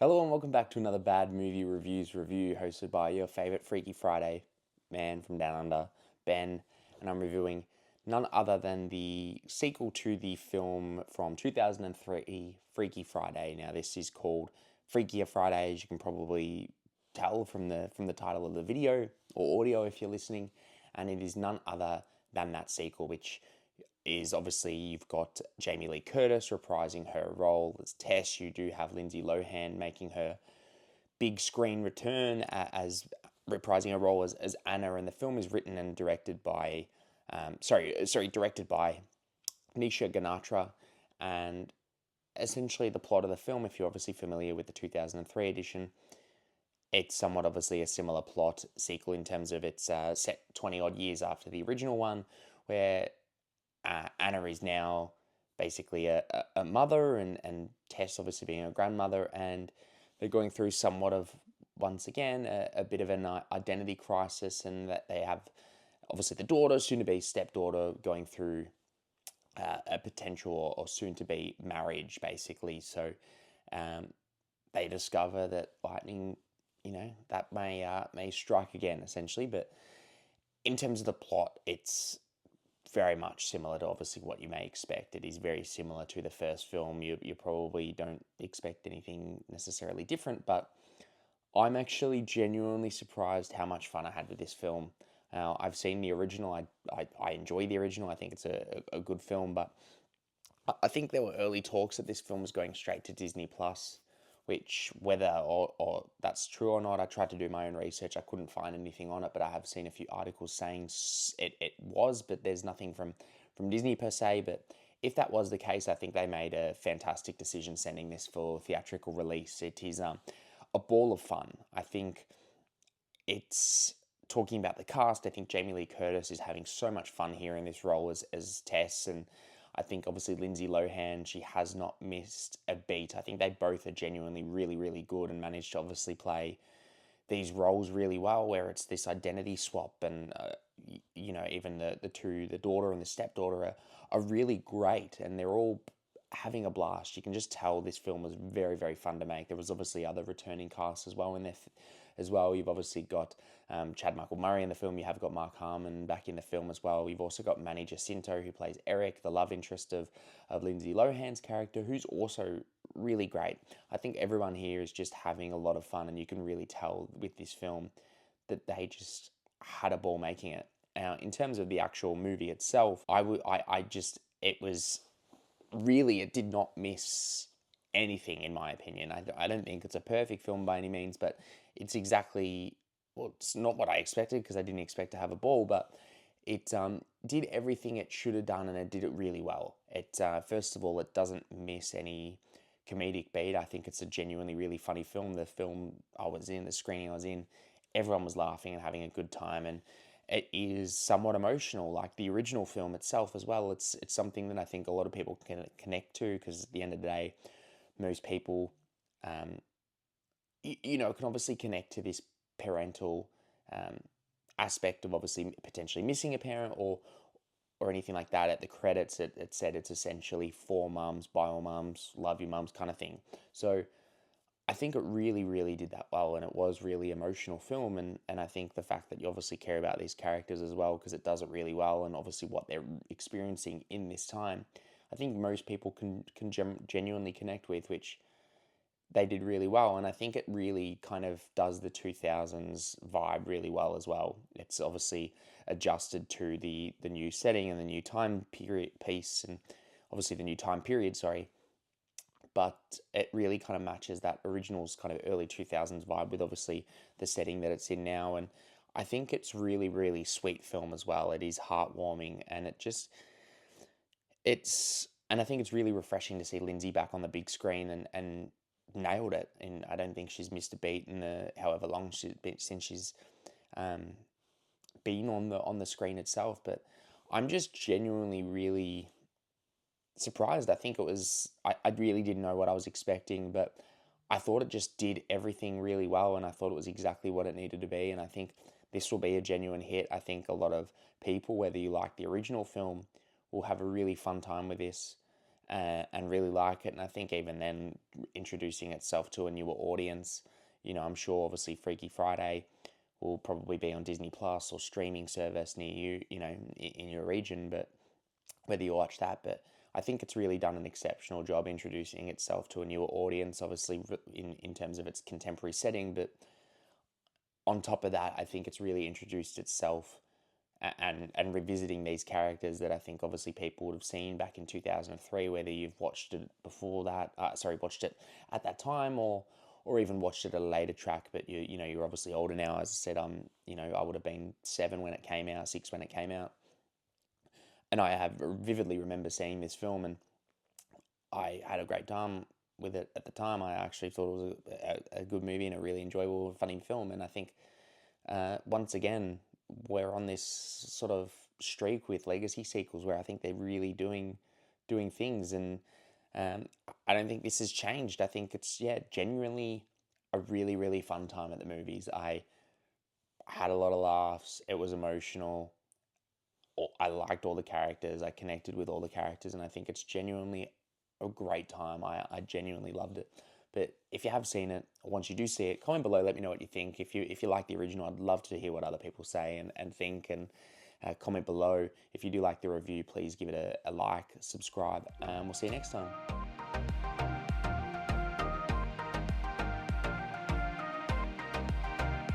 Hello and welcome back to another Bad Movie Reviews review hosted by your favourite Freaky Friday man from down under, Ben, and I'm reviewing none other than the sequel to the film from 2003, Freaky Friday. Now this is called Freakier Friday, as you can probably tell from the title of the video or audio if you're listening, and it is none other than that sequel, which is obviously you've got Jamie Lee Curtis reprising her role as Tess. You do have Lindsay Lohan making her big screen return as reprising her role as Anna. And the film is written and directed by, directed by Nisha Ganatra. And essentially, the plot of the film, if you're obviously familiar with the 2003 edition, it's somewhat obviously a similar plot sequel in terms of it's set 20 odd years after the original one, where Anna is now basically a mother, and Tess obviously being a grandmother, and they're going through somewhat of, once again, a bit of an identity crisis, and that they have obviously the daughter, soon to be stepdaughter, going through a potential or soon to be marriage, basically. So they discover that lightning, that may strike again, essentially. But in terms of the plot, it's very much similar to obviously what you may expect. It is very similar to the first film. You probably don't expect anything necessarily different, but I'm actually genuinely surprised how much fun I had with this film. I've seen the original. I enjoy the original. I think it's a good film, but I think there were early talks that this film was going straight to Disney Plus, which whether or that's true or not, I tried to do my own research. I couldn't find anything on it, but I have seen a few articles saying it was, but there's nothing from Disney per se. But if that was the case, I think they made a fantastic decision sending this for theatrical release. It is a ball of fun. I think it's talking about the cast. I think Jamie Lee Curtis is having so much fun here in this role as Tess, and I think obviously Lindsay Lohan, she has not missed a beat. I think they both are genuinely really, really good and managed to obviously play these roles really well, where it's this identity swap, and even the daughter and the stepdaughter are really great, and they're all having a blast. You can just tell this film was very, very fun to make. There was obviously other returning casts as well in there as well. You've obviously got Chad Michael Murray in the film. You have got Mark Harmon back in the film as well. You've also got Manny Jacinto, who plays Eric, the love interest of Lindsay Lohan's character, who's also really great. I think everyone here is just having a lot of fun, and you can really tell with this film that they just had a ball making it. Now, in terms of the actual movie itself, it was really, it did not miss anything, in my opinion. I don't think it's a perfect film by any means, but it's exactly, well, it's not what I expected, because I didn't expect to have a ball, but it did everything it should have done, and it did it really well. It first of all, it doesn't miss any comedic beat. I think it's a genuinely really funny film. The film I was in, the screening I was in, everyone was laughing and having a good time, and it is somewhat emotional, like the original film itself as well. It's something that I think a lot of people can connect to, because at the end of the day, most people, can obviously connect to this parental aspect of obviously potentially missing a parent, or anything like that. At the credits, it said it's essentially for mums, by all mums, love you mums kind of thing. So I think it really, really did that well, and it was really emotional film, and I think the fact that you obviously care about these characters as well, because it does it really well, and obviously what they're experiencing in this time, I think most people can genuinely connect with, which they did really well, and I think it really kind of does the 2000s vibe really well as well. It's obviously adjusted to the new setting and the new time period piece, and obviously the new time period, sorry, but it really kind of matches that original's kind of early 2000s vibe with obviously the setting that it's in now. And I think it's really, really sweet film as well. It is heartwarming, and and I think it's really refreshing to see Lindsay back on the big screen, and nailed it. And I don't think she's missed a beat in the however long she's been since she's um, been on the screen itself. But I'm just genuinely really surprised. I think I really didn't know what I was expecting, but I thought it just did everything really well, and I thought it was exactly what it needed to be. And I think this will be a genuine hit. I think a lot of people, whether you like the original film, will have a really fun time with this. and really like it. And I think even then, introducing itself to a newer audience, I'm sure obviously Freaky Friday will probably be on Disney Plus or streaming service near you, in your region, but whether you watch that. But I think it's really done an exceptional job introducing itself to a newer audience, obviously in terms of its contemporary setting. But on top of that, I think it's really introduced itself and revisiting these characters that I think obviously people would have seen back in 2003, whether you've watched it before that, watched it at that time, or even watched it at a later track. But you're obviously older now. As I said, I would have been 7 when it came out, 6 when it came out, and I have vividly remember seeing this film, and I had a great time with it at the time. I actually thought it was a good movie and a really enjoyable, funny film. And I think once again, we're on this sort of streak with legacy sequels where I think they're really doing things, and um, I don't think this has changed. I think it's genuinely a really really fun time at the movies. I had a lot of laughs. It was emotional. I liked all the characters. I connected with all the characters, and I think it's genuinely a great time. I genuinely loved it. But if you have seen it, once you do see it, comment below. Let me know what you think. If you like the original, I'd love to hear what other people say and think. And comment below. If you do like the review, please give it a like, subscribe. We'll see you next time.